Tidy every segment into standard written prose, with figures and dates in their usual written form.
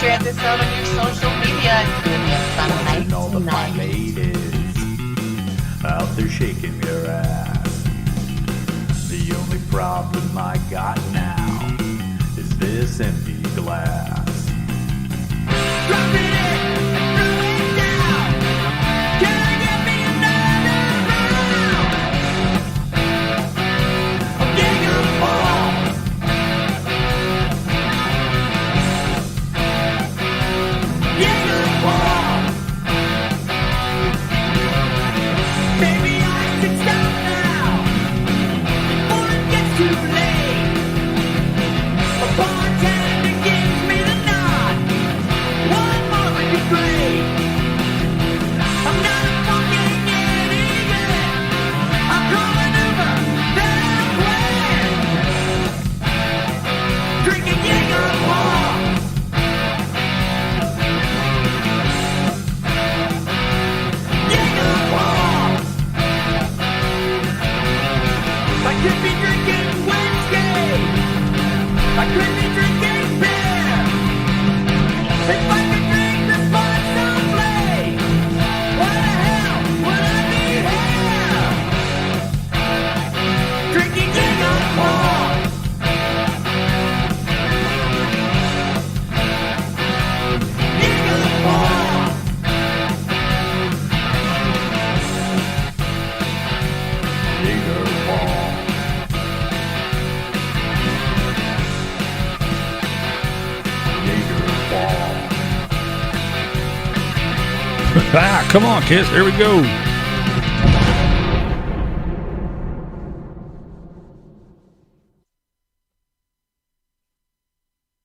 share this out on your social media. It's going to be a fun night all the fine tonight. ladies out there shaking your ass. The only problem I got now is this empty glass. Drop it in, throw it down. Can I get me another round? I'm getting a ball. Getting a ball. Baby, I can stop now before it gets too late. A bartender gives me the nod. One more would be great. I'm not a fucking idiot. I'm going over that way. Drinking Jaeger Ball. Jaeger Ball. I could be drinking Wednesday. I could be drinking beer. If I could drink responsibly, why the hell would I be here? Drinking Jaeger Ball. Jaeger Ball. Jaeger Ball. Jaeger Ball. Ah, come on, kids. Here we go.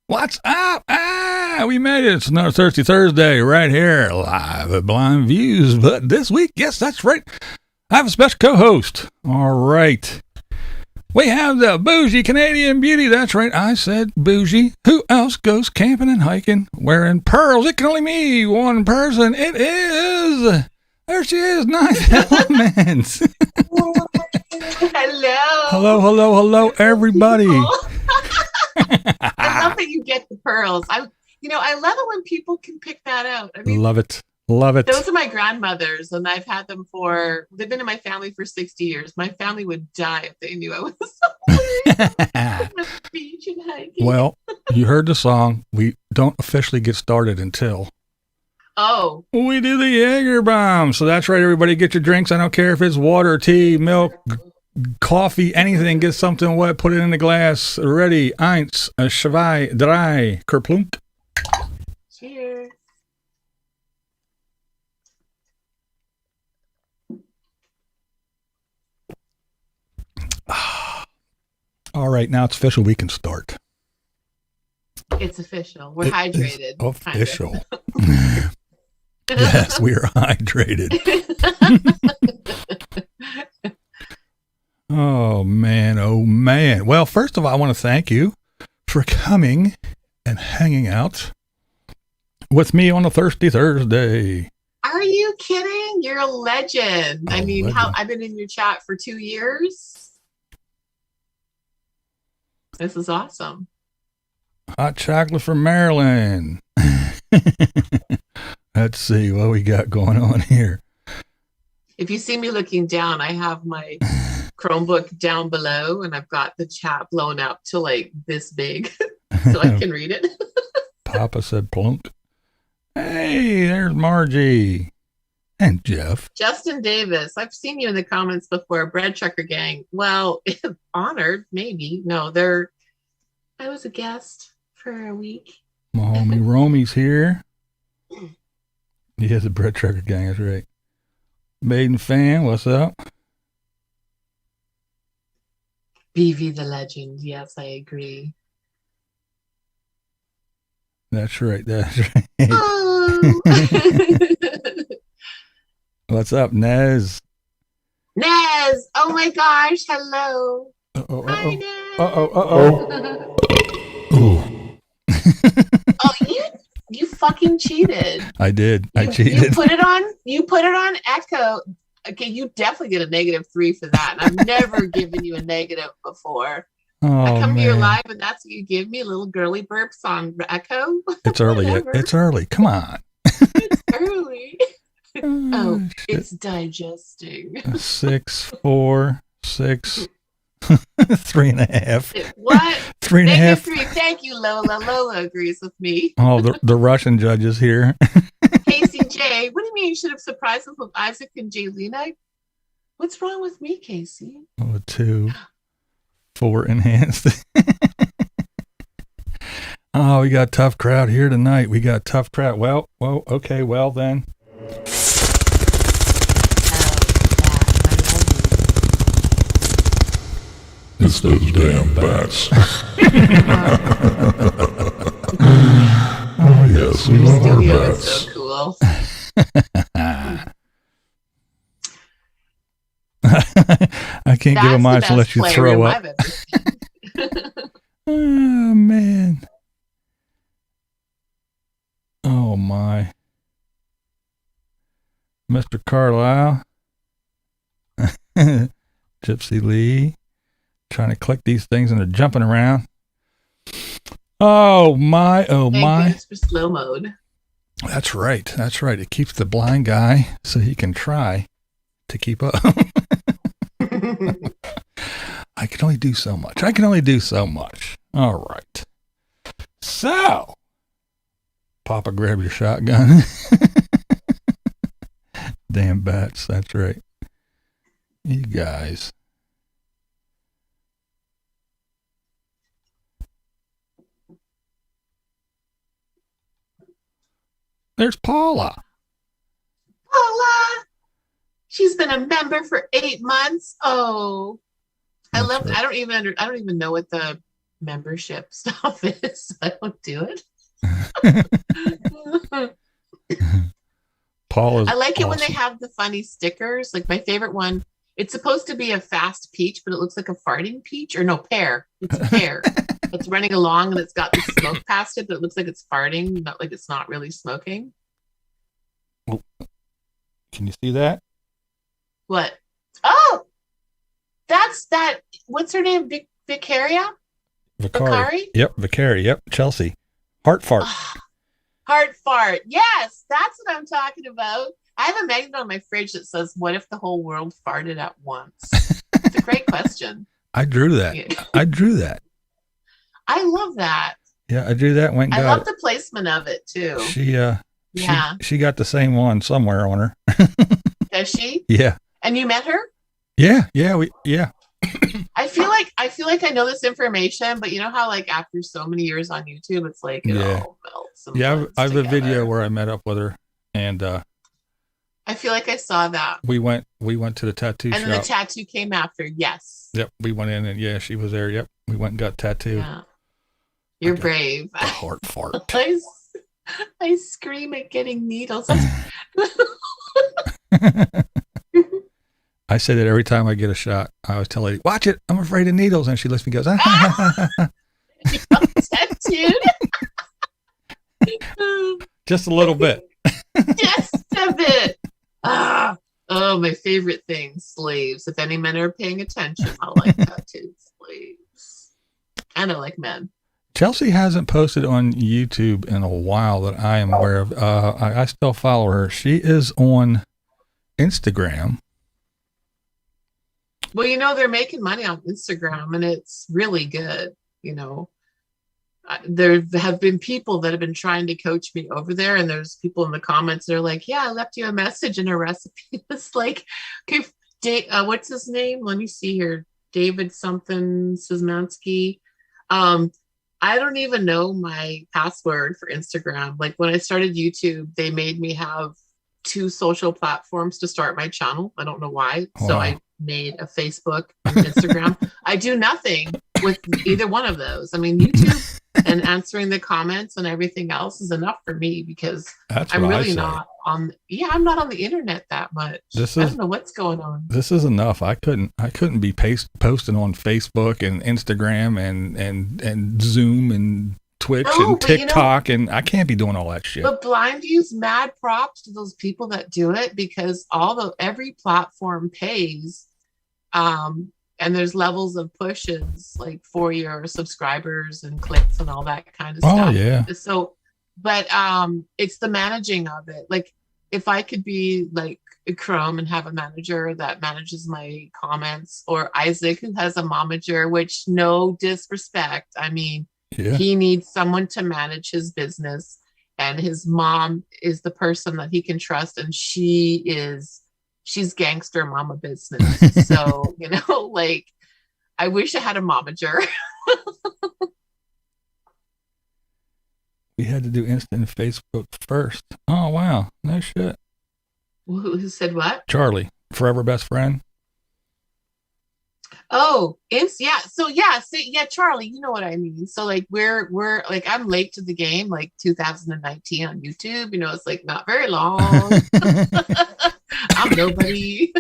What's up? Ah, we made it. It's another Thirsty Thursday right here, live at Blind Views. But this week, yes, that's right, I have a special co-host. All right. We have the bougie Canadian beauty. That's right, I said bougie. Who else goes camping and hiking wearing pearls? It can only be one person. It is... There she is, Nice Elements. Hello. Hello, everybody. I love that you get the pearls. I love it when people can pick that out. I mean, Love it. those are my grandmothers, and I've had them they've been in my family for 60 years. My family would die if they knew I was on the beach and hiking. Well, you heard the song. We don't officially get started until we do the Jaeger bomb. So that's right, everybody, get your drinks. I don't care if it's water, tea, milk, coffee, anything. Get something wet, put it in the glass. Ready, eins, zwei, drei, kerplunk. Cheers. All right, now it's official. We can start. It's official. We're hydrated. Official. Yes, we are hydrated. Oh, man. Well, first of all, I want to thank you for coming and hanging out with me on a Thirsty Thursday. Are you kidding? You're a legend. I mean, legend. I've been in your chat for 2 years. This is awesome. Hot chocolate from Maryland. Let's see what we got going on here. If you see me looking down, I have my Chromebook down below, and I've got the chat blown up to like this big so I can read it. Papa said plunk. Hey, there's Margie and Jeff. Justin Davis, I've seen you in the comments before. Bread Trucker Gang. Well, honored, maybe. No, I was a guest for a week. My homie Romy's here. Yeah, the Bread Trucker Gang, that's right. Maiden fan, what's up? BV the legend. Yes, I agree. That's right. Oh. What's up, Nez? Nez! Oh my gosh, hello. Hi, Nez. Ooh. Oh, you fucking cheated. I did. I cheated. You put it on Echo. Okay, you definitely get a -3 for that. And I've never given you a negative before. Oh, I come to your man. live and that's what you give me, little girly burps on Echo. It's early. Whatever. It's early. Come on. It's early. Oh, Shit. it's digesting. 6, 4, 6, 3.5. What? 3.5. -3. Thank you, Lola. Lola agrees with me. Oh, the Russian judges here. Casey J. What do you mean you should have surprised us with Isaac and Jaylina? What's wrong with me, Casey? Oh, 2, 4 enhanced. Oh, we got a tough crowd here tonight. We got a tough crowd. Well, okay, well then. It's those damn bats. Oh, yes, we love our Studio is bats. so cool. I can't give a That's mind the unless best you throw playroom up. I've ever seen. Oh, man. Oh, my. Mr. Carlisle. Gypsy Lee. Trying to click these things and they're jumping around. Oh, my. Oh, Thank my. goodness for slow mode. That's right. That's right. It keeps the blind guy so he can try to keep up. I can only do so much. All right. So, Papa, grab your shotgun. Damn bats. That's right. You guys. There's Paula. Paula! She's been a member for 8 months. Oh, I That's love. right. I don't even know what the membership stuff is. I don't do it. Paula's I like it when they awesome. have the funny stickers. Like my favorite one, it's supposed to be a fast peach, but it looks like a farting peach. Or no, pear. It's a pear. It's running along and it's got the smoke past it, but it looks like it's farting, not like it's not really smoking. Can you see that? What? Oh, that's that. What's her name? Vicaria? Vicari? Yep, Vicari. Yep, Chelsea. Heart fart. Heart fart. Yes, that's what I'm talking about. I have a magnet on my fridge that says, "What if the whole world farted at once?" It's a great question. I drew that. I drew that. I love that. Yeah, I drew that. Went and I got love the placement of it too. it. Yeah. She got the same one somewhere on her. Does she? Yeah. And you met her? Yeah. I feel like I know this information, but you know how like after so many years on YouTube, it's like it Yeah. all melts. and Yeah, blends I have a together. video where I met up with her, and I feel like I saw that. we went to the tattoo And shop. then the tattoo came after. Yes. Yep, we went in and yeah, she was there. Yep, we went and got tattooed. Yeah. You're Okay. brave. The heart fart. I scream at getting needles. I say that every time I get a shot. I always tell lady, "Watch it! I'm afraid of needles," and she looks at me and goes, Tattooed. "Just a little bit." Just a bit. Oh, my favorite thing, slaves. If any men are paying attention, I like tattooed slaves. And I like men. Chelsea hasn't posted on YouTube in a while that I am aware of. I still follow her. She is on Instagram. Well, you know, they're making money on Instagram and it's really good. You know, there have been people that have been trying to coach me over there. And there's people in the comments that are like, yeah, I left you a message and a recipe. It's like, okay, what's his name? Let me see here. David something Szymanski. I don't even know my password for Instagram. Like when I started YouTube, they made me have 2 social platforms to start my channel. I don't know why. Wow. So I made a Facebook and Instagram. I do nothing with either one of those. I mean, YouTube and answering the comments and everything else is enough for me because That's I'm what I really say. not on. Yeah, I'm not on the internet that much. I don't know what's going on. This is enough. I couldn't be posting on Facebook and Instagram and Zoom and Twitch No, and but you know- TikTok, and I can't be doing all that shit. But Blind View's mad props to those people that do it because every platform pays. and there's levels of pushes like for your subscribers and clicks and all that kind of Oh, stuff. yeah. So, but it's the managing of it. Like if I could be like Chrome and have a manager that manages my comments, or Isaac who has a momager, which no disrespect. I mean, Yeah. he needs someone to manage his business, and his mom is the person that he can trust, and she's gangster mama business. So, like I wish I had a momager. We had to do instant Facebook first. Oh, wow. No shit. Who said what? Charlie, forever best friend. Oh, yeah. So yeah, Charlie, you know what I mean. So like we're like I'm late to the game, like 2019 on YouTube. It's like not very long. I'm nobody.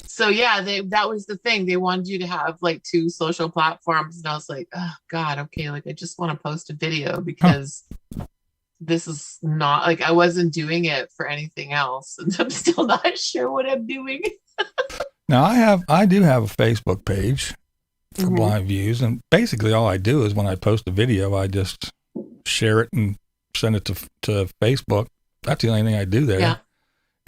So yeah, that was the thing. They wanted you to have like 2 social platforms, and I was like, oh God, okay, like I just want to post a video because this is not like I wasn't doing it for anything else, and I'm still not sure what I'm doing. Now I do have a Facebook page for Mhm. Blind Views, and basically all I do is when I post a video, I just share it and send it to Facebook. That's the only thing I do there. Yeah.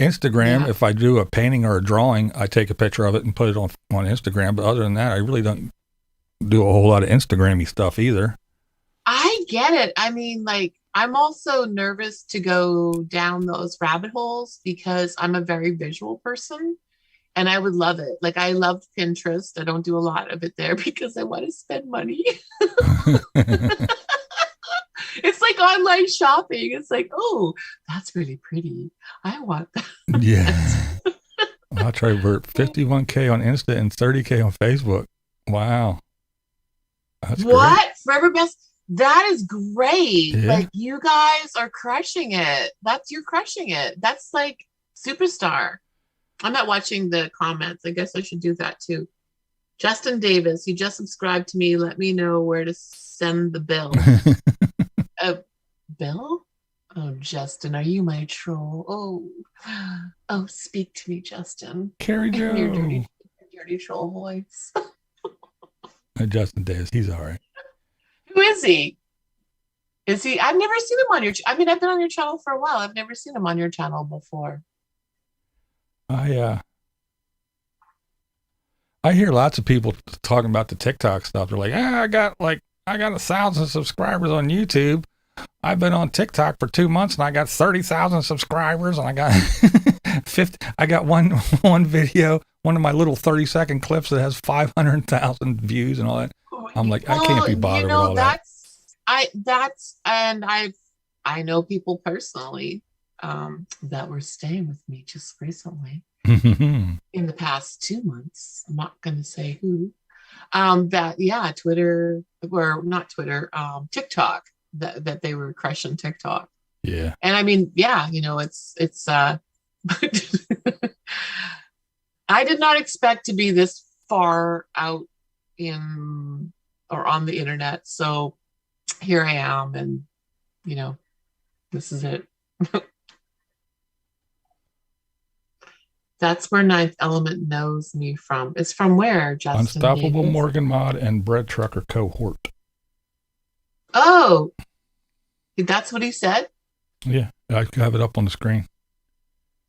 Instagram, Yeah. if I do a painting or a drawing, I take a picture of it and put it on Instagram. But other than that, I really don't do a whole lot of Instagram-y stuff either. I get it. I mean, like, I'm also nervous to go down those rabbit holes because I'm a very visual person and I would love it. Like, I love Pinterest. I don't do a lot of it there because I want to spend money. It's like online shopping. It's like, oh, that's really pretty. I want that. Yeah. I'll try we're 51K on Insta and 30K on Facebook. Wow. That's What? Forever Best? That is great. Yeah. Like, you guys are crushing it. You're crushing it. That's like superstar. I'm not watching the comments. I guess I should do that too. Justin Davis, you just subscribed to me. Let me know where to send the bill. great. Bill? Oh, Justin, are you my troll? Oh, speak to me, Justin. Carrie Your Joe. dirty troll voice. Justin Davis, he's all right. Who is he? Is he? I've never seen him on your. I mean, I've been on your channel for a while. I've never seen him on your channel before. I hear lots of people talking about the TikTok stuff. They're like, I got 1,000 subscribers on YouTube. I've been on TikTok for 2 months and I got 30,000 subscribers, and I got 50. I got one video, one of my little 30-second clips that has 500,000 views and all that. I'm like, I can't be bothered with all that. I know people personally that were staying with me just recently in the past 2 months. I'm not going to say who. Twitter, or not Twitter, TikTok, that they were crushing TikTok. Yeah. And I mean, yeah, it's I did not expect to be this far out in or on the internet. So here I am, and this is it. That's where Ninth Element knows me from. It's from where, Justin? Unstoppable Davis? Morgan Mod and Bread Trucker Cohort. Oh, that's what he said? Yeah, I have it up on the screen.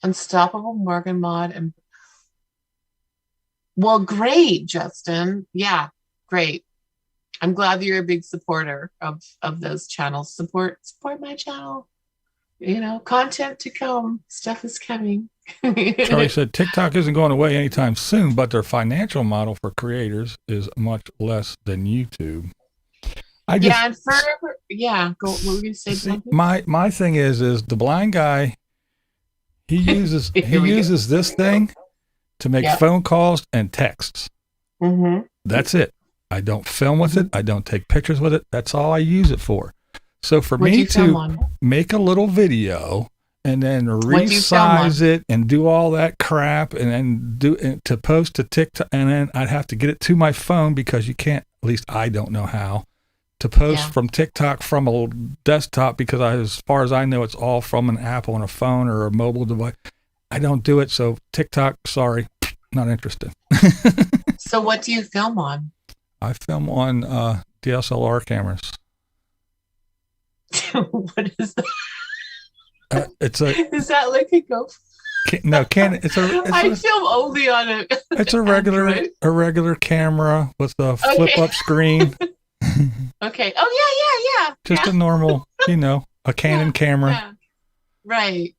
Unstoppable Morgan Mod and well, great, Justin. Yeah, great. I'm glad that you're a big supporter of those channels. Support my channel. Content to come. Stuff is coming. Charlie said TikTok isn't going away anytime soon, but their financial model for creators is much less than YouTube. Go. What were you going to say? See, my thing is the blind guy. He uses this thing to make phone calls and texts. Mm-hmm. That's it. I don't film with it. I don't take pictures with it. That's all I use it for. So for me to make a little video and then resize it and do all that crap and then to post to TikTok, and then I'd have to get it to my phone because you can't, at least I don't know how, to post from TikTok from a desktop because as far as I know, it's all from an app on a phone or a mobile device. I don't do it. So TikTok, sorry, Not interested. So what do you film on? I film on DSLR cameras. What is that? It's a Is that like a go? no can. I film only on it. It's a regular camera with a flip up screen. Okay. Oh yeah. Just a normal, a Canon camera. Yeah. Right.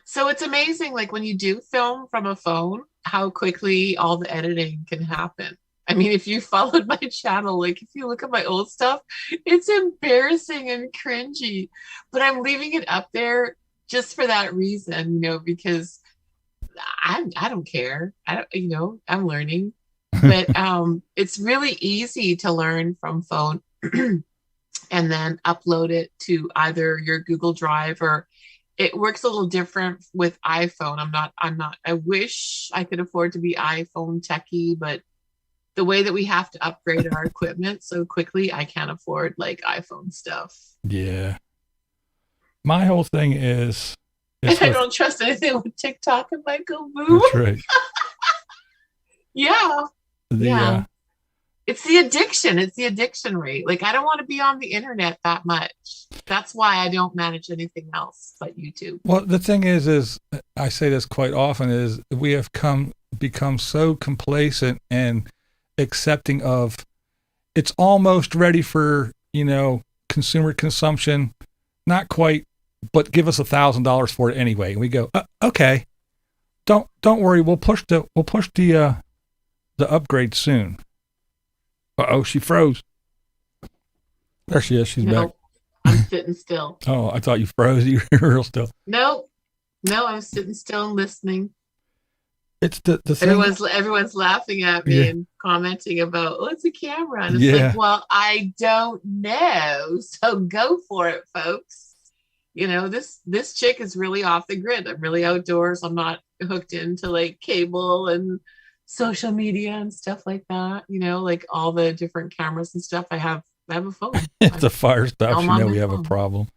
So it's amazing, like when you do film from a phone, how quickly all the editing can happen. I mean, if you followed my channel, like if you look at my old stuff, it's embarrassing and cringy, but I'm leaving it up there just for that reason, because I don't care. I'm learning, but it's really easy to learn from phone and then upload it to either your Google Drive, or it works a little different with iPhone. I wish I could afford to be iPhone techie, but the way that we have to upgrade our equipment so quickly, I can't afford like iPhone stuff. Yeah. My whole thing is, I don't trust anything with TikTok. It might go boom. That's right. Yeah. It's the addiction. It's the addiction rate. Like I don't want to be on the internet that much. That's why I don't manage anything else but YouTube. Well, the thing is I say this quite often, is we have become so complacent and accepting of it's almost ready for, consumer consumption. Not quite, but give us $1,000 for it anyway. And we go, okay, don't worry. We'll push the upgrade soon. Uh-oh, she froze. There she is. She's back. I'm sitting still. Oh, I thought you froze. You were real still. No, I'm sitting still and listening. It's the thing. Everyone's laughing at me and commenting about, it's a camera. And it's like, well, I don't know. So go for it, folks. This chick is really off the grid. I'm really outdoors. I'm not hooked into like cable and social media and stuff like that. Like all the different cameras and stuff. I have a phone. If the fire stops, we have a problem.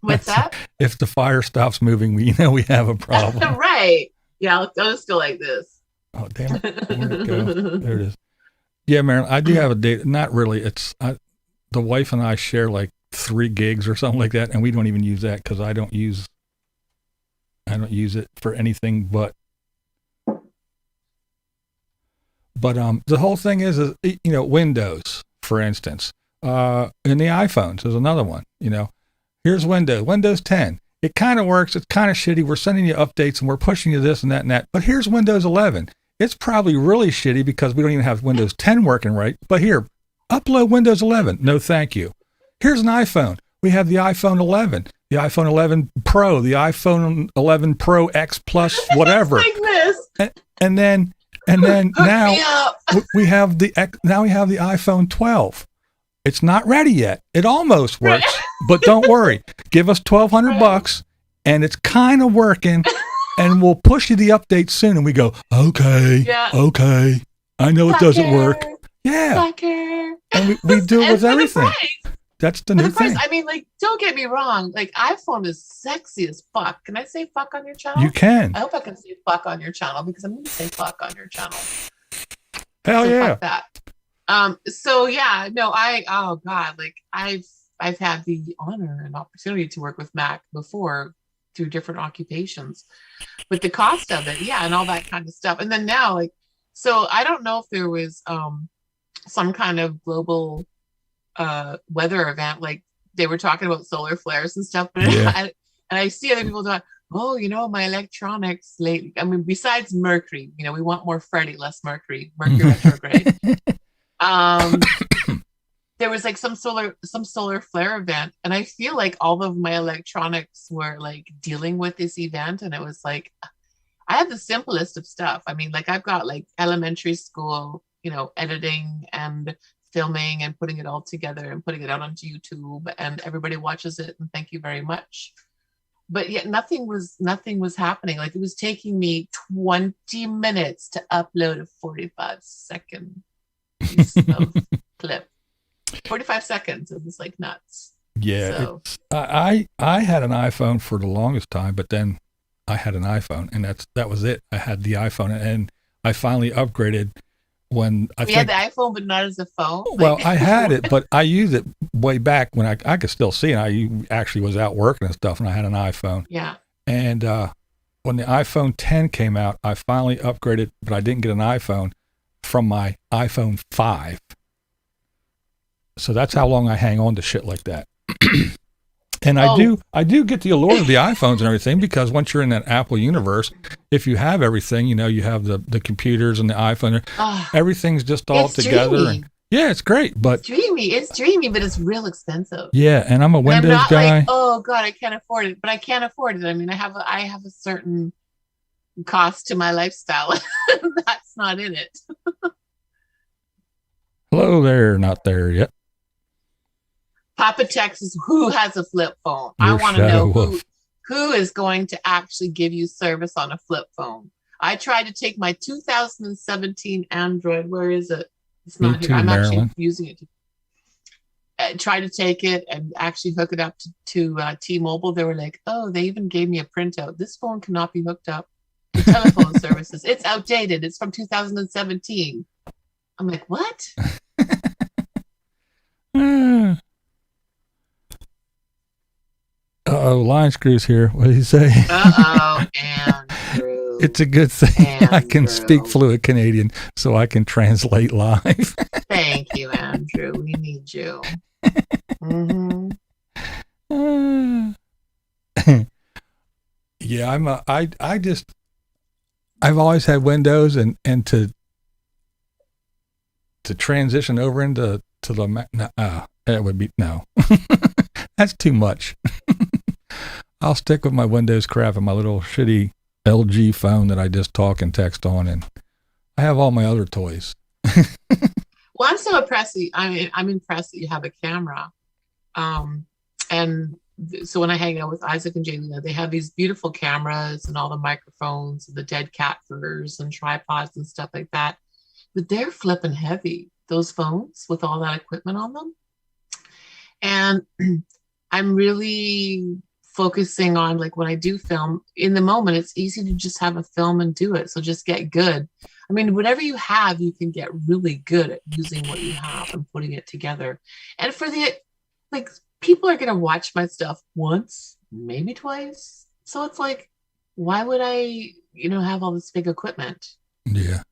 What's that? If the fire stops moving, we have a problem. Right. Yeah, I'll just go like this. Oh, damn it. Where'd it go? There it is. Yeah, Marilyn, I do have a date. Not really. The wife and I share like 3 gigs or something like that, and we don't even use that because I don't use it for anything but the whole thing is Windows, for instance, in the iPhones is another one. Here's Windows 10. It kind of works. It's kind of shitty. We're sending you updates and we're pushing you this and that and that. But here's Windows 11. It's probably really shitty because we don't even have Windows 10 working right. But here, upload Windows 11. No, thank you. Here's an iPhone. We have the iPhone 11, the iPhone 11 Pro, the iPhone 11 Pro X Plus, whatever. Like this. And then now we have the iPhone 12. It's not ready yet. It almost works, but don't worry. Give us $1,200 and it's kind of working, and we'll push you the update soon. And we go, okay. I know it doesn't work. Yeah. And we do it with everything. That's the new thing. I mean, like, don't get me wrong. Like, iPhone is sexy as fuck. Can I say fuck on your channel? You can. I hope I can say fuck on your channel because I'm going to say fuck on your channel. Hell yeah. Fuck that. So yeah, no, oh God, like I've had the honor and opportunity to work with Mac before through different occupations, but the cost of it, and all that kind of stuff. And then now, like, so I don't know if there was some kind of global weather event, like they were talking about solar flares and stuff, but I see other people talk, my electronics lately. I mean, besides Mercury, we want more Freddie, less Mercury retrograde. There was like some solar flare event, and I feel like all of my electronics were like dealing with this event, and it was like I have the simplest of stuff. I mean, like I've got like elementary school, editing and filming and putting it all together and putting it out onto YouTube, and everybody watches it and thank you very much. But yet nothing was happening. Like it was taking me 20 minutes to upload a 45-second piece of clip. 45 seconds. It was like nuts. Yeah. So. I had an iPhone for the longest time, but then I had an iPhone, and that was it. I had the iPhone, and I finally upgraded when We had the iPhone, but not as a phone. Well, I had it, but I used it way back when I could still see it. I actually was out working and stuff, and I had an iPhone. Yeah. And when the iPhone 10 came out, I finally upgraded, but I didn't get an iPhone from my iPhone 5. So that's how long I hang on to shit like that. And I do get the allure of the iPhones and everything, because once you're in that Apple universe, if you have everything, you know, you have the computers and the iPhone, everything's just all together. And, yeah, it's great, but it's dreamy, but it's real expensive. Yeah, and I'm a Windows I'm not guy. like, oh God, I can't afford it, but I can't afford it. I mean, I have a certain cost to my lifestyle. That's not in it. Hello there, not there yet. Papa Texas, who has a flip phone? Your I want to know Wolf. who is going to actually give you service on a flip phone. I tried to take my 2017 Android. Where is it? It's not Me here. too, I'm Marilyn. actually using it. Try to take it and actually hook it up to T-Mobile. They were like, oh, they even gave me a printout. This phone cannot be hooked up to telephone services. It's outdated. It's from 2017. I'm like, what? Line screws here. What did he say? Andrew. It's a good thing I can Andrew. speak fluent Canadian, so I can translate live. Thank you, Andrew. We need you. Mm-hmm. Yeah, I've always had Windows, and to transition over into the Mac, it would be no. That's too much. I'll stick with my Windows crap and my little shitty LG phone that I just talk and text on, and I have all my other toys. Well, I'm so impressed. I'm impressed that you have a camera. And so when I hang out with Isaac and Jalina, they have these beautiful cameras and all the microphones and the dead cat furs and tripods and stuff like that. But they're flipping heavy, those phones with all that equipment on them. And I'm really focusing on, like, when I do film in the moment, it's easy to just have a film and do it. So just get good. I mean, whatever you have, you can get really good at using what you have and putting it together. And for people are going to watch my stuff once, maybe twice. So it's like, why would I, have all this big equipment? Yeah.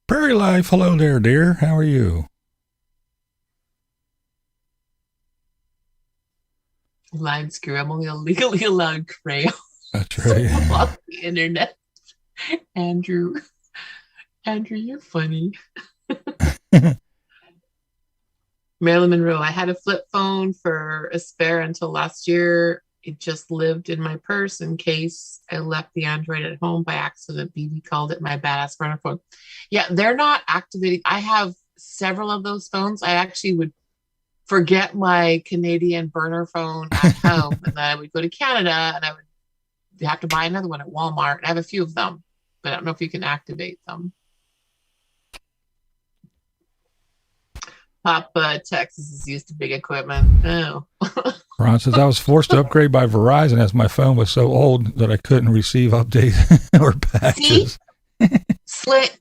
Prairie Life, hello there, dear. How are you? Line screw. I'm only legally allowed crayon That's right. off the internet. Andrew, you're funny. Marilyn Monroe. I had a flip phone for a spare until last year. It just lived in my purse in case I left the Android at home by accident. BB called it my badass burner phone. Yeah, they're not activating. I have several of those phones. I actually would forget my Canadian burner phone at home, and then I would go to Canada and I would have to buy another one at Walmart. I have a few of them, but I don't know if you can activate them. Papa Texas is used to big equipment. Oh. Ron says, I was forced to upgrade by Verizon as my phone was so old that I couldn't receive updates or patches. Slate,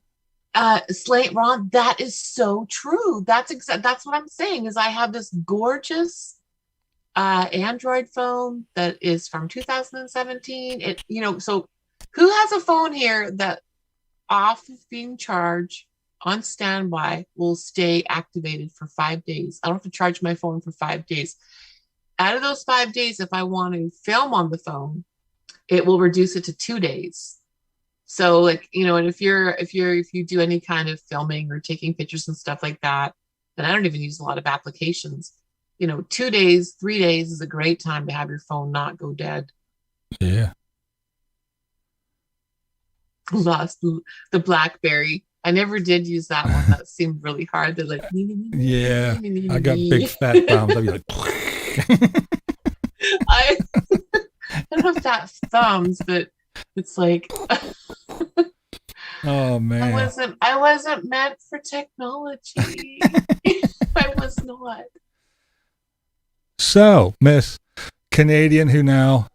Ron, that is so true. That's what I'm saying. Is I have this gorgeous Android phone that is from 2017. So who has a phone here that off of being charged on standby will stay activated for 5 days? I don't have to charge my phone for 5 days. Out of those 5 days, if I want to film on the phone, it will reduce it to 2 days. So, and if you do any kind of filming or taking pictures and stuff like that, then I don't even use a lot of applications. 2 days, 3 days is a great time to have your phone not go dead. Yeah. Lost the BlackBerry. I never did use that one. That seemed really hard. They're like, yeah, I got big fat thumbs. I'd be like, I don't have fat thumbs, but it's like, oh man, I wasn't meant for technology. I was not. So, Miss Canadian who now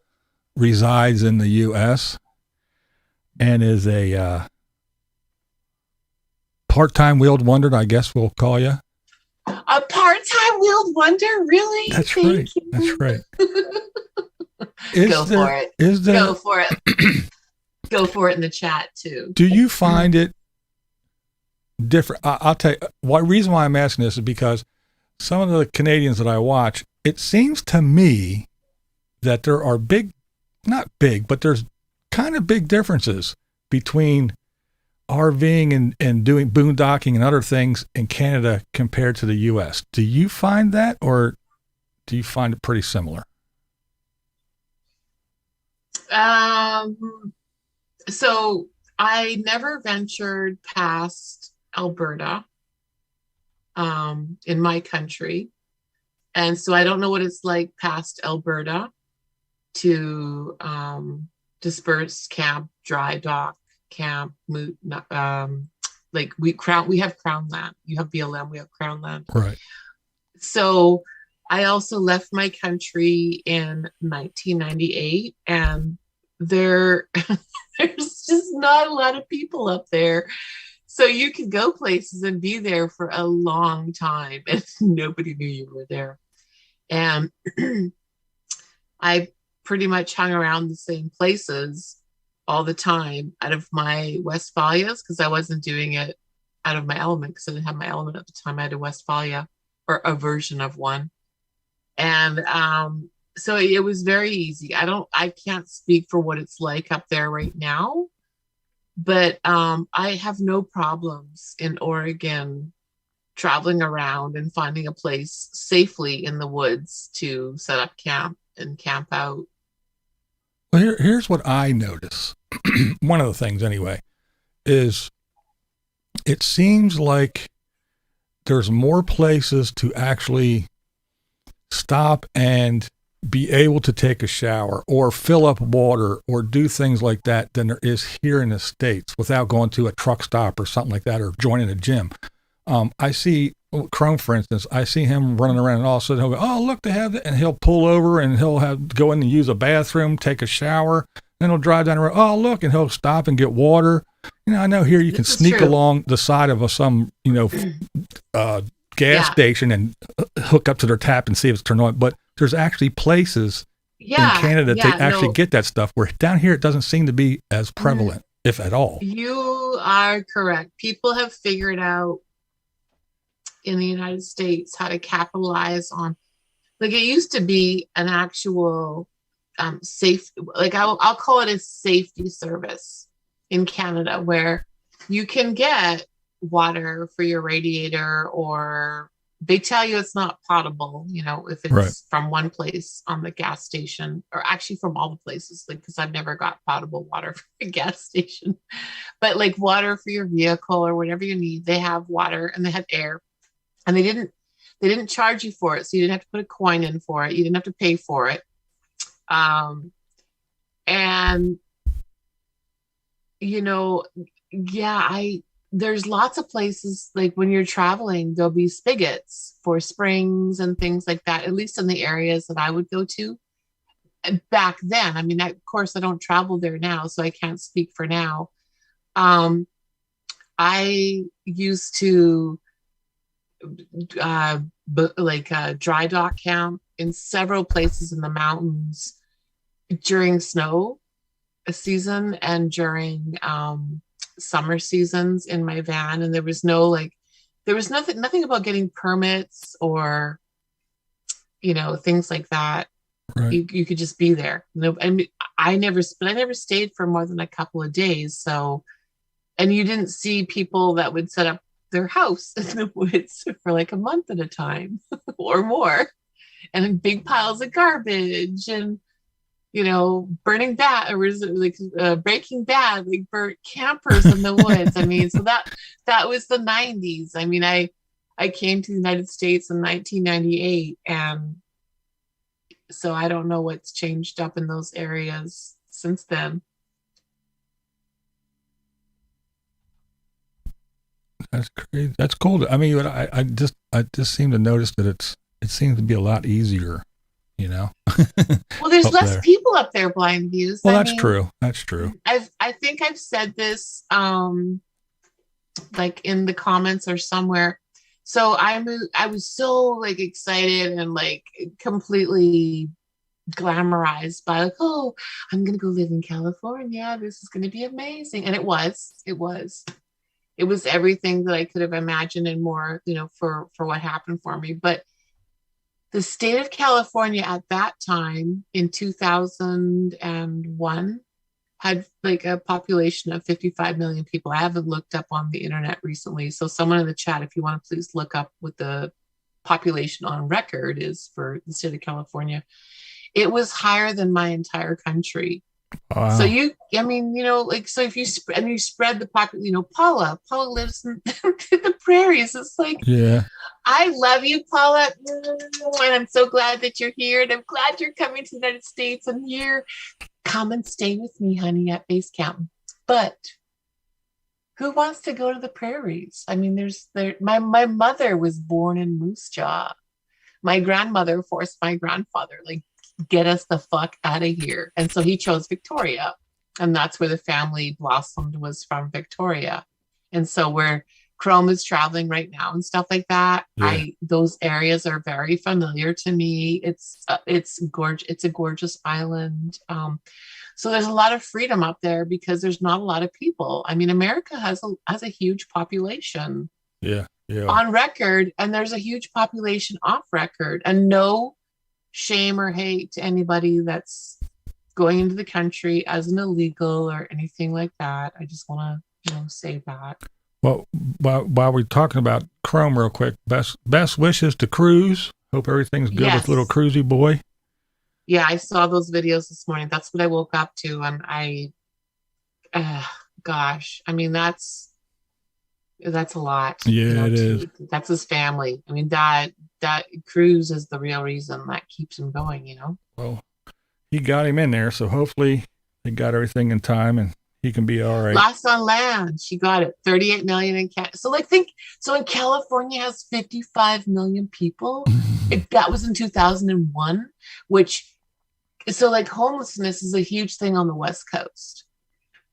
resides in the U.S., and is a part-time wheeled wonder, I guess we'll call you. A part-time wheeled wonder, really? That's Thank right. you. That's right. Go for it. Is there? Go for it. Go for it in the chat too. Do you find it different? I'll tell you. One reason why I'm asking this is because some of the Canadians that I watch, it seems to me that there are not big, but there's kind of big differences between RVing and doing boondocking and other things in Canada compared to the U.S. Do you find that, or do you find it pretty similar? So I never ventured past Alberta, in my country. And so I don't know what it's like past Alberta to disperse, camp, dry dock, camp, like we have Crown Land. You have BLM, we have Crown Land. Right. So I also left my country in 1998, and there's just not a lot of people up there. So you could go places and be there for a long time and nobody knew you were there. And I pretty much hung around the same places all the time out of my Westphalias, because I wasn't doing it out of my element, because I didn't have my element at the time. I had a Westphalia, or a version of one. And so it was very easy. I can't speak for what it's like up there right now, but I have no problems in Oregon traveling around and finding a place safely in the woods to set up camp and camp out. Well, here's what I notice. One of the things, anyway, is it seems like there's more places to actually stop and be able to take a shower or fill up water or do things like that than there is here in the States without going to a truck stop or something like that, or joining a gym. I see Chrome, for instance, I see him running around, and all of a sudden he'll go, oh, look, they have it. And he'll pull over and he'll go in and use a bathroom, take a shower. Then he'll drive down the road. Oh, look, and he'll stop and get water. You know, I know here you can sneak along the side of some, gas station and hook up to their tap and see if it's turned on. But there's actually places in Canada to actually get that stuff, where down here it doesn't seem to be as prevalent, if at all. You are correct. People have figured out in the United States how to capitalize on, like, it used to be an actual safe, like I'll call it a safety service in Canada, where you can get water for your radiator, or they tell you it's not potable, if it's from one place on the gas station, or actually from all the places, like, because I've never got potable water from a gas station, but like water for your vehicle or whatever you need, they have water and they have air, and they didn't charge you for it. So you didn't have to put a coin in for it. You didn't have to pay for it. And there's lots of places, like when you're traveling, there'll be spigots for springs and things like that, at least in the areas that I would go to. And back then, I mean, of course, I don't travel there now, so I can't speak for now. I used to dry dock camp in several places in the mountains during snow season and during summer seasons in my van, and there was nothing about getting permits or things like that. Right. You could just be there. I never stayed for more than a couple of days. So, and you didn't see people that would set up their house in the woods for like a month at a time or more, and then big piles of garbage and burning bad, or is it like Breaking Bad, like burnt campers in the woods. I mean, so that was the 90s. I mean, I came to the United States in 1998, and so I don't know what's changed up in those areas since then. That's crazy. That's cool. I mean, I just seem to notice that it seems to be a lot easier, Well, there's up less there. people up there, Blind Views. Well, I that's mean, true. That's true. I think I've said this like in the comments or somewhere. So I was so like excited and like completely glamorized by like, oh, I'm gonna go live in California. This is gonna be amazing. And it was everything that I could have imagined and more, for what happened for me. But the state of California at that time in 2001 had like a population of 55 million people. I haven't looked up on the internet recently. So someone in the chat, if you want to please look up what the population on record is for the state of California. It was higher than my entire country. Wow. So so if you spread the population, Paula lives in the prairies. It's like, Yeah. I love you, Paula, and I'm so glad that you're here, and I'm glad you're coming to the United States, and come and stay with me, honey, at base camp. But who wants to go to the prairies? I mean, my mother was born in Moose Jaw. My grandmother forced my grandfather, like, get us the fuck out of here. And so he chose Victoria. And that's where the family blossomed, was from Victoria. And so where Chrome is traveling right now and stuff like that, Yeah. those areas are very familiar to me. It's gorgeous. It's a gorgeous island. So there's a lot of freedom up there because there's not a lot of people. I mean, America has a huge population. Yeah. Yeah. On record, and there's a huge population off record, and no shame or hate to anybody that's going into the country as an illegal or anything like that. I just want to say that. Well, while we're talking about Chrome real quick, best wishes to Cruz. Hope everything's good with little Cruzy boy. Yeah, I saw those videos this morning. That's what I woke up to, and gosh, I mean, that's a lot. Yeah, it is. That's his family. I mean, that Cruz is the real reason that keeps him going, Well, he got him in there, so hopefully they got everything in time and he can be all right. Lost on Land, she got it. 38 million in so in California has 55 million people. That was in 2001, homelessness is a huge thing on the West Coast.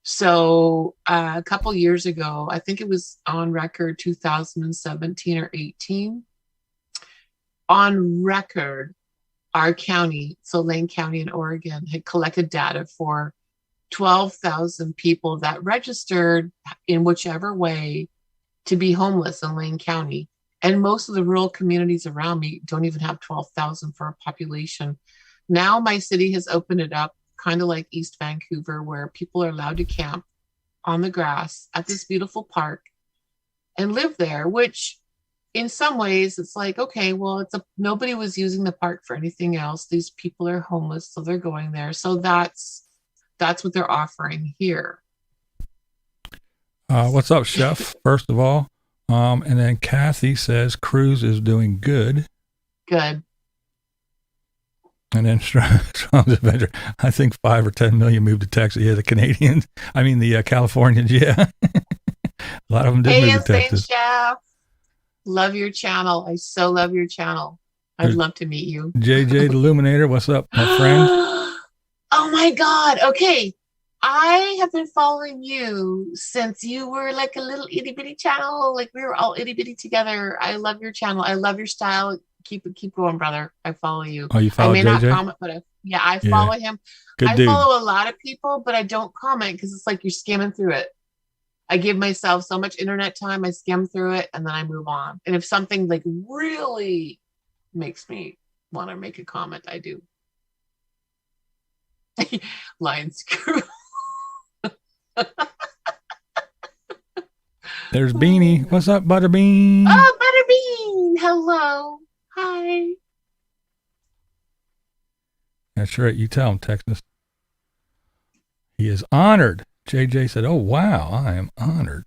So a couple years ago, I think it was on record 2017 or 18, on record, our county, so Lane County in Oregon, had collected data for 12,000 people that registered in whichever way to be homeless in Lane County. And most of the rural communities around me don't even have 12,000 for a population. Now my city has opened it up, kind of like East Vancouver, where people are allowed to camp on the grass at this beautiful park and live there, which in some ways it's like, okay, well, nobody was using the park for anything else. These people are homeless, so they're going there. So that's what they're offering here. What's up, Chef? First of all, and then Kathy says Cruz is doing good. Good. And then Strong's Adventure, I think 5 or 10 million moved to Texas. Yeah, the Canadians. I mean, the Californians. Yeah, a lot of them did move to Texas. Chef. Love your channel. I so love your channel. I'd love to meet you. JJ the Illuminator, what's up, my friend? Oh my God. Okay. I have been following you since you were like a little itty bitty channel. Like we were all itty bitty together. I love your channel. I love your style. Keep going, brother. I follow you. Oh, you follow JJ? I may not comment, but I follow him. Good I dude. follow a lot of people, but I don't comment because it's like you're skimming through it. I give myself so much internet time. I skim through it and then I move on. And if something like really makes me want to make a comment, I do. Lion screw. There's Beanie. What's up, Butterbean? Oh, Butterbean. Hello. Hi. That's right. You tell him, Texas. He is honored. JJ said, "Oh wow, I am honored."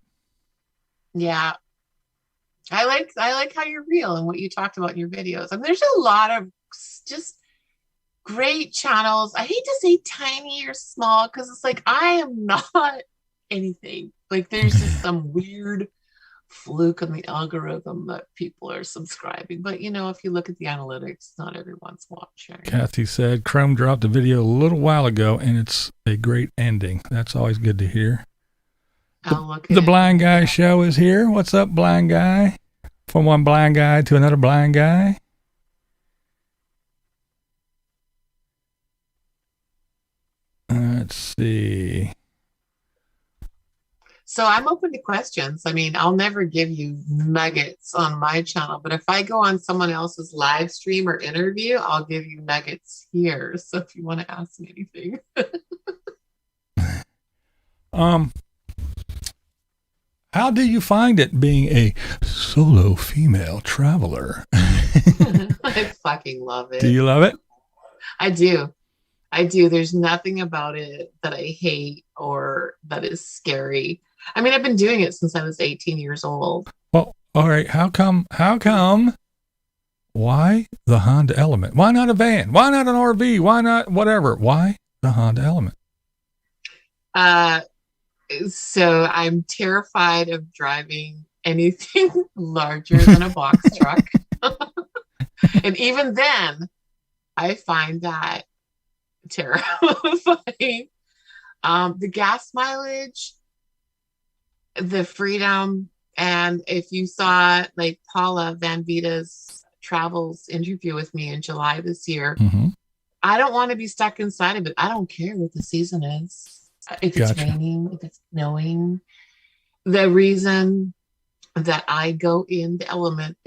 Yeah. I like how you're real and what you talked about in your videos. And there's a lot of just great channels. I hate to say tiny or small because it's like I am not anything. Like there's just some weird fluke on the algorithm that people are subscribing. But if you look at the analytics, not everyone's watching. Kathy said Chrome dropped a video a little while ago, and it's a great ending. That's always good to hear. I'll look at The it. Blind Guy Show is here. What's up, Blind Guy? From one blind guy to another blind guy. Let's see. So I'm open to questions. I mean, I'll never give you nuggets on my channel, but if I go on someone else's live stream or interview, I'll give you nuggets here. So if you want to ask me anything. How do you find it being a solo female traveler? I fucking love it. Do you love it? I do. There's nothing about it that I hate or that is scary. I mean, I've been doing it since I was 18 years old. Well, all right. How come? Why the Honda Element? Why not a van? Why not an RV? Why not whatever? Why the Honda Element? So I'm terrified of driving anything larger than a box truck. And even then, I find that terrifying. The gas mileage, the freedom, and if you saw like Paula VanVida's Travels interview with me in July this year, I don't want to be stuck inside of it. I don't care what the season is. If it's raining, if it's snowing. The reason that I go in the element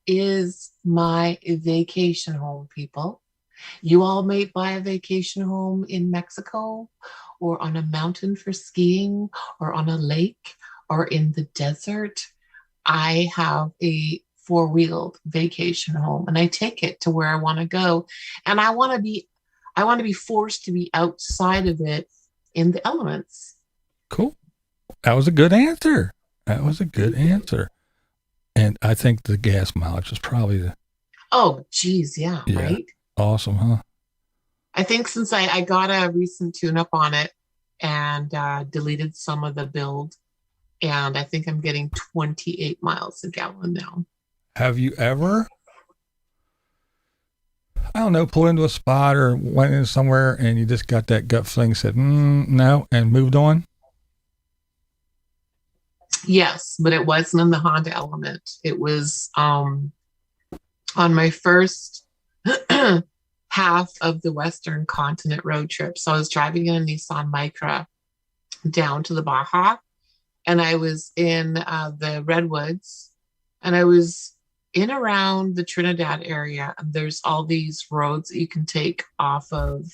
is my vacation home, people. You all may buy a vacation home in Mexico or on a mountain for skiing or on a lake or in the desert. I have a four-wheeled vacation home and I take it to where I want to go. And I want to be forced to be outside of it in the elements. Cool. That was a good answer. And I think the gas mileage is probably the... Oh, geez. Yeah. Right. Awesome, huh? I think since I got a recent tune-up on it and deleted some of the build, and I think I'm getting 28 miles a gallon now. Have you ever, I don't know, pulled into a spot or went in somewhere and you just got that gut feeling, said, no, and moved on? Yes, but it wasn't in the Honda Element. It was on my first half of the Western Continent road trip. So I was driving in a Nissan Micra down to the Baja, and I was in the Redwoods, and I was in around the Trinidad area, and there's all these roads that you can take off of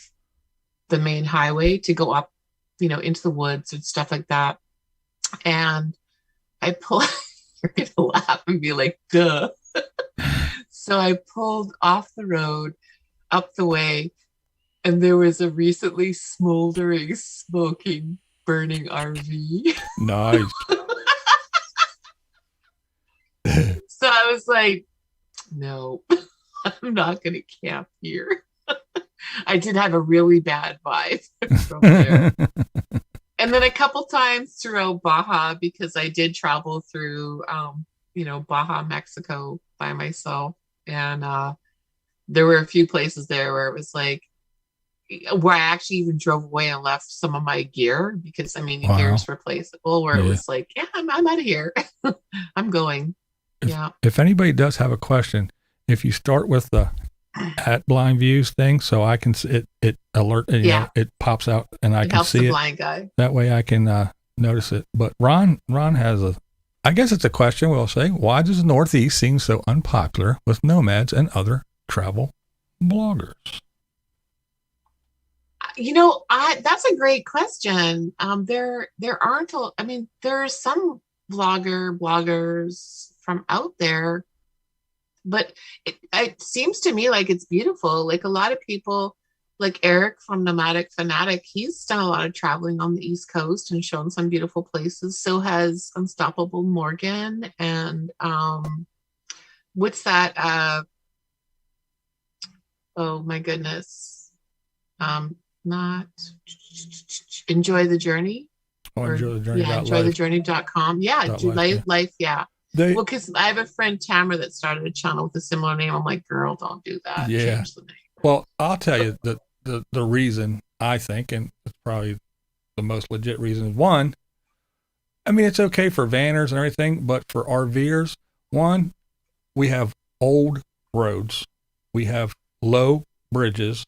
the main highway to go up, into the woods and stuff like that. And I pulled, you're going to laugh and be like, duh. So I pulled off the road up the way, and there was a recently smoldering, smoking, burning RV. Nice. So I was like, no, I'm not going to camp here. I did have a really bad vibe from there. And then a couple times throughout Baja, because I did travel through, Baja, Mexico by myself. And there were a few places there where it was like, where I actually even drove away and left some of my gear because, your gear is replaceable, where it was like, yeah, I'm out of here. I'm going. If anybody does have a question, if you start with the at blind views thing, so I can it alert, it pops out and I can see the it. Blind guy. That way I can notice it. But Ron has I guess it's a question. We'll say, why does the Northeast seem so unpopular with nomads and other travel bloggers? That's a great question. There aren't. There are some bloggers from out there, but it seems to me like it's beautiful. Like a lot of people, like Eric from Nomadic Fanatic, he's done a lot of traveling on the East Coast and shown some beautiful places. So has Unstoppable Morgan and what's that? Oh my goodness. Not Enjoy the Journey. Oh, Or, enjoythejourney.life. enjoythejourney.com. Yeah, Dot do life, yeah. life. Yeah. They, Well, because I have a friend, Tamara, that started a channel with a similar name. I'm like, girl, don't do that. yeah. Change the name. Well, I'll tell you the reason I think, and it's probably the most legit reason, is one, I mean, it's okay for vanners and everything, but for RVers, one, we have old roads. We have low bridges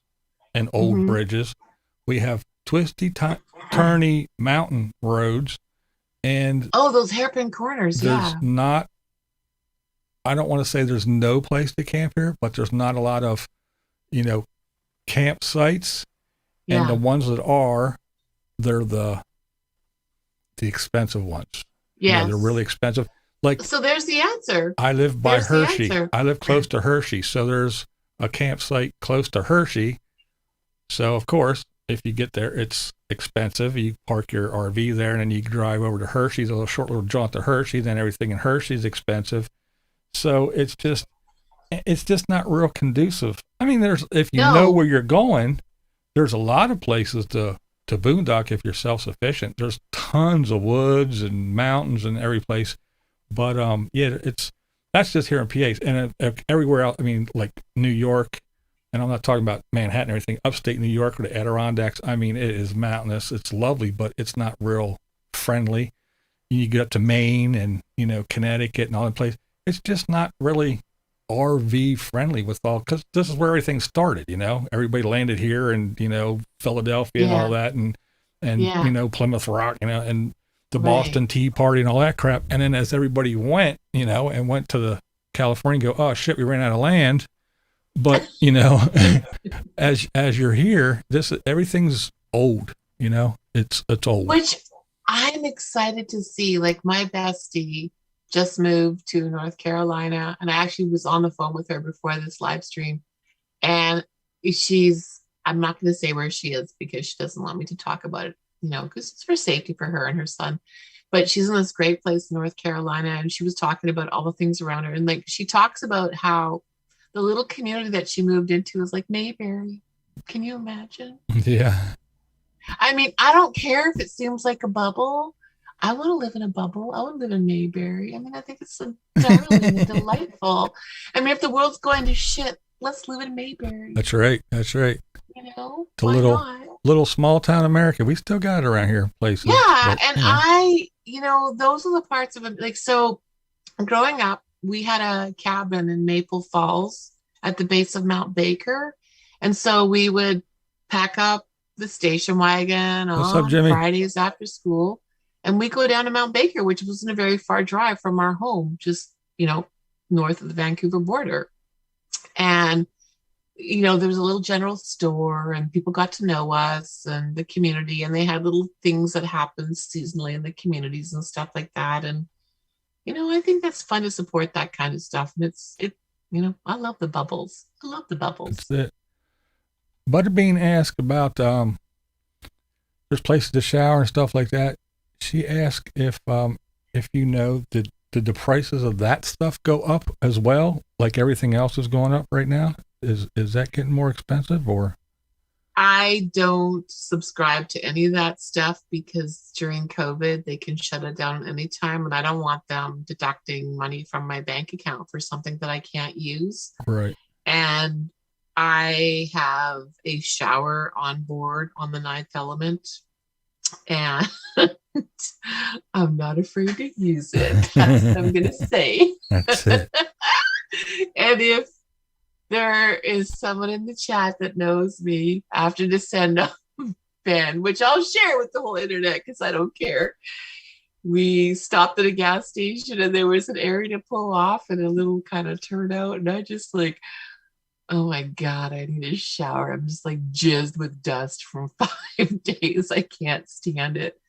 and old Mhm. bridges. We have twisty, turny mountain roads. And Oh, those hairpin corners. there's Yeah. not, I don't want to say there's no place to camp here, but there's not a lot of, campsites. And the Yeah. ones that are, they're the expensive ones. Yes. They're really expensive. Like, So there's the answer. I live by There's the Hershey. answer. I live close to Hershey. So there's a campsite close to Hershey. So, of course, if you get there, it's expensive. You park your RV there and then you drive over to Hershey's, a little short little jaunt to Hershey. Then everything in Hershey's expensive. So it's just not real conducive. I mean, if you know where you're going, there's a lot of places to boondock if you're self-sufficient. There's tons of woods and mountains and every place. But that's just here in PA. And everywhere else, I mean, like New York, and I'm not talking about Manhattan or anything, upstate New York or the Adirondacks. I mean, it is mountainous. It's lovely, but it's not real friendly. You get up to Maine and, Connecticut and all that place. It's just not really RV friendly because this is where everything started, everybody landed here and, Philadelphia and all that and Plymouth Rock, and the Boston Tea Party and all that crap. And then as everybody went, and went to the California, go, oh shit, we ran out of land. But, as you're here, everything's old, it's old. Which I'm excited to see. Like my bestie just moved to North Carolina, and I actually was on the phone with her before this live stream. And I'm not going to say where she is because she doesn't want me to talk about it, because it's for safety for her and her son. But she's in this great place in North Carolina, and she was talking about all the things around her. And like she talks about how the little community that she moved into is like Mayberry. Can you imagine? Yeah. I mean, I don't care if it seems like a bubble. I want to live in a bubble. I want to live in Mayberry. I mean, I think it's darling and delightful. I mean, if the world's going to shit, let's live in Mayberry. That's right. That's right. It's a little small town America. We still got it around here, places. Yeah, and those are the parts of it. Like, so growing up, we had a cabin in Maple Falls at the base of Mount Baker. And so we would pack up the station wagon on Fridays after school. And we go down to Mount Baker, which wasn't a very far drive from our home, just, north of the Vancouver border. And, there was a little general store and people got to know us and the community, and they had little things that happened seasonally in the communities and stuff like that. And, I think that's fun to support that kind of stuff. And I love the bubbles. I love the bubbles. That's it. Butterbean asked about, there's places to shower and stuff like that. She asked if did the prices of that stuff go up as well? Like everything else is going up right now? Is that getting more expensive or? I don't subscribe to any of that stuff because during COVID, they can shut it down anytime. And I don't want them deducting money from my bank account for something that I can't use. Right. And I have a shower on board on the Ninth Element. And I'm not afraid to use it. That's what I'm going to say. That's it. And if there is someone in the chat that knows me after the send-off ban, which I'll share with the whole internet because I don't care. We stopped at a gas station and there was an area to pull off and a little kind of turnout. And I just like, oh my God, I need a shower. I'm just like jizzed with dust from 5 days. I can't stand it.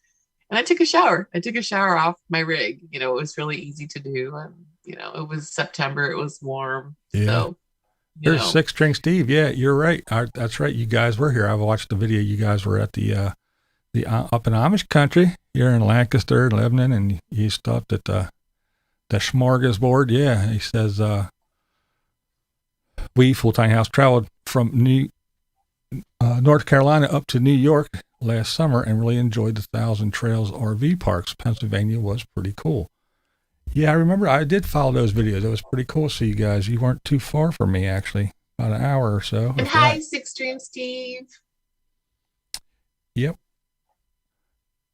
And I took a shower. I took a shower off my rig. It was really easy to do. And, it was September. It was warm. Yeah. So, There's Six String Steve. Yeah, you're right. That's right. You guys were here. I've watched the video. You guys were at the up in Amish country. You're in Lancaster, Lebanon, and you stopped at the smorgasbord. Yeah, he says, we, Full Time House, traveled from North Carolina up to New York last summer and really enjoyed the Thousand Trails RV parks. Pennsylvania was pretty cool. Yeah, I remember I did follow those videos. It was pretty cool to see you guys. You weren't too far from me, actually. About an hour or so. And hi, Six Stream Steve. Yep.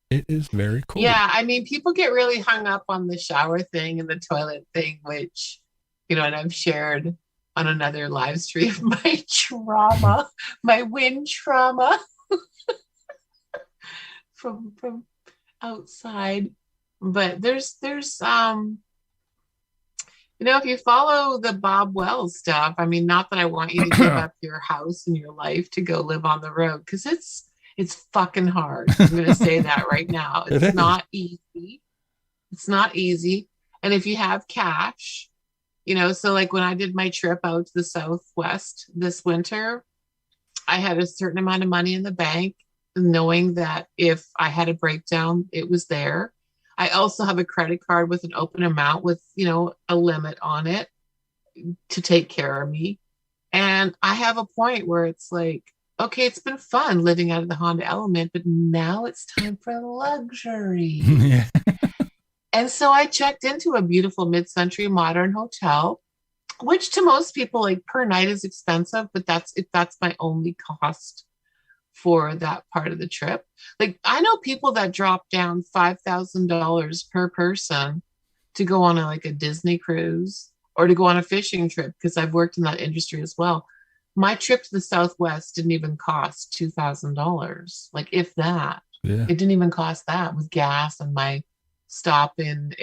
It is very cool. Yeah, I mean, people get really hung up on the shower thing and the toilet thing, which, you know, and I've shared on another live stream my trauma, my wind trauma from outside. But there's you know, if you follow the Bob Wells stuff, I mean, not that I want you to give up your house and your life to go live on the road, because it's fucking hard. I'm going to say that right now. It's not easy. It's not easy. And if you have cash, you know, so like when I did my trip out to the Southwest this winter, I had a certain amount of money in the bank, knowing that if I had a breakdown, it was there. I also have a credit card with an open amount with, you know, a limit on it to take care of me. And I have a point where it's like, okay, it's been fun living out of the Honda Element, but now it's time for luxury. Yeah. And so I checked into a beautiful mid-century modern hotel, which to most people, like per night, is expensive, but that's my only cost for that part of the trip. Like I know people that drop down $5,000 per person to go on a Disney cruise or to go on a fishing trip, because I've worked in that industry as well. My trip to the Southwest didn't even cost $2,000, like if that. Yeah. It didn't even cost that with gas and my stop in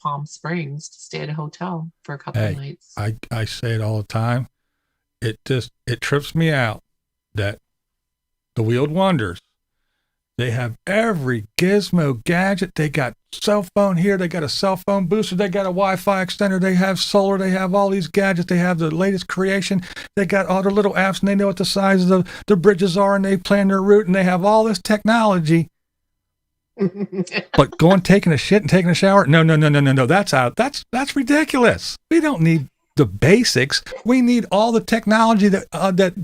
Palm Springs to stay at a hotel for a couple of nights. I say it all the time. It trips me out that the Wheeled Wonders, they have every gizmo gadget. They got cell phone here. They got a cell phone booster. They got a Wi-Fi extender. They have solar. They have all these gadgets. They have the latest creation. They got all their little apps, and they know what the size of the bridges are, and they plan their route, and they have all this technology. But taking a shit and taking a shower? No. That's ridiculous. We don't need the basics. We need all the technology that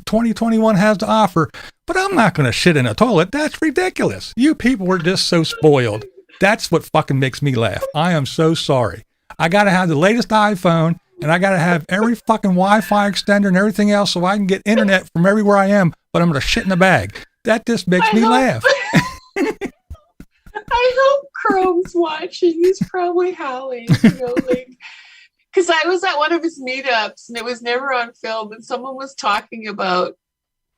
2021 has to offer. But I'm not going to shit in a toilet. That's ridiculous. You people were just so spoiled. That's what fucking makes me laugh. I am so sorry. I got to have the latest iPhone, and I got to have every fucking Wi-Fi extender and everything else so I can get internet from everywhere I am, but I'm going to shit in a bag. That just makes me laugh. I hope Chrome's watching. He's probably howling, you know, like, because I was at one of his meetups and it was never on film, and someone was talking about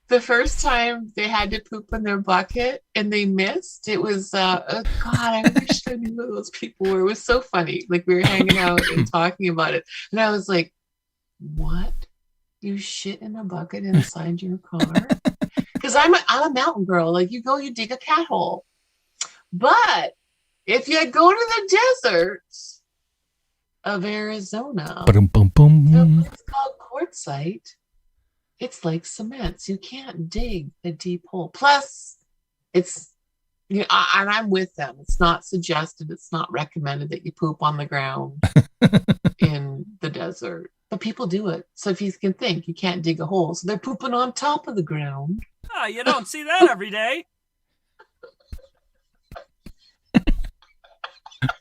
the first time they had to poop in their bucket and they missed. It was God, I wish I knew who those people were. It was so funny. Like we were hanging out and talking about it, and I was like, "What? You shit in a bucket inside your car?" Because I'm a mountain girl. Like you dig a cat hole. But if you go to the deserts of Arizona, the place called quartzite, it's like cement. So you can't dig a deep hole. Plus, it's, you know, and I'm with them. It's not suggested. It's not recommended that you poop on the ground in the desert. But people do it. So if you can think, you can't dig a hole. So they're pooping on top of the ground. Oh, you don't see that every day.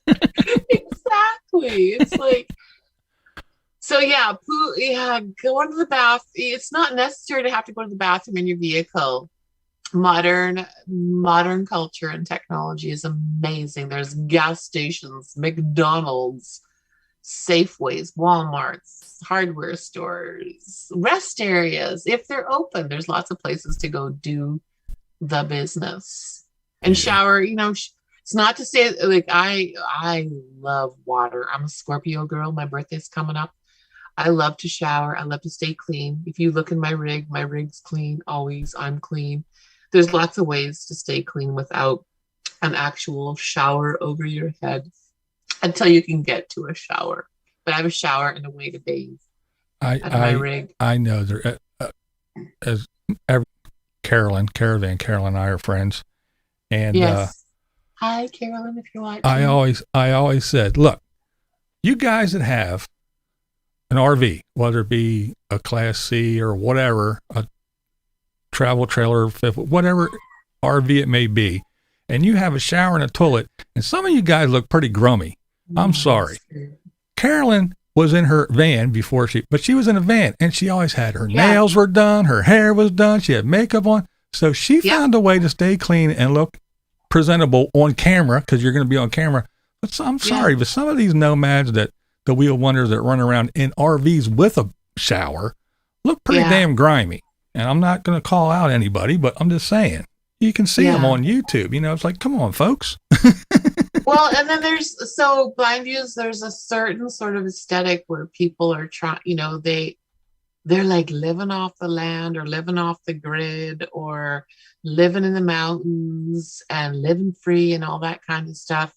Exactly. It's like, so yeah, going to the bath. It's not necessary to have to go to the bathroom in your vehicle. Modern culture and technology is amazing. There's gas stations, McDonald's, Safeways, Walmarts, hardware stores, rest areas. If they're open, there's lots of places to go do the business and shower. You know, it's not to say like I love water. I'm a Scorpio girl. My birthday's coming up. I love to shower. I love to stay clean. If you look in my rig's clean. Always, I'm clean. There's lots of ways to stay clean without an actual shower over your head until you can get to a shower. But I have a shower and a way to bathe at my rig. I know there. As every Caravan Carolyn and I are friends, and yes. Hi, Carolyn, if you're watching. I always said, look, you guys that have an RV, whether it be a Class C or whatever, a travel trailer, whatever, RV it may be, and you have a shower and a toilet, and some of you guys look pretty grummy. I'm sorry. Carolyn was in her van but she was in a van, and she always had her nails were done, her hair was done, she had makeup on. So she found a way to stay clean and look presentable on camera, because you're going to be on camera. But I'm sorry, but some of these nomads the wheel wonders that run around in RVs with a shower look pretty damn grimy. And I'm not going to call out anybody, but I'm just saying, you can see them on YouTube. It's like, come on, folks. Well, and then Blind Views, there's a certain sort of aesthetic where people are trying, they're like living off the land or living off the grid or living in the mountains and living free and all that kind of stuff.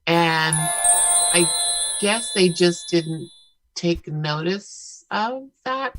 And I guess they just didn't take notice of that.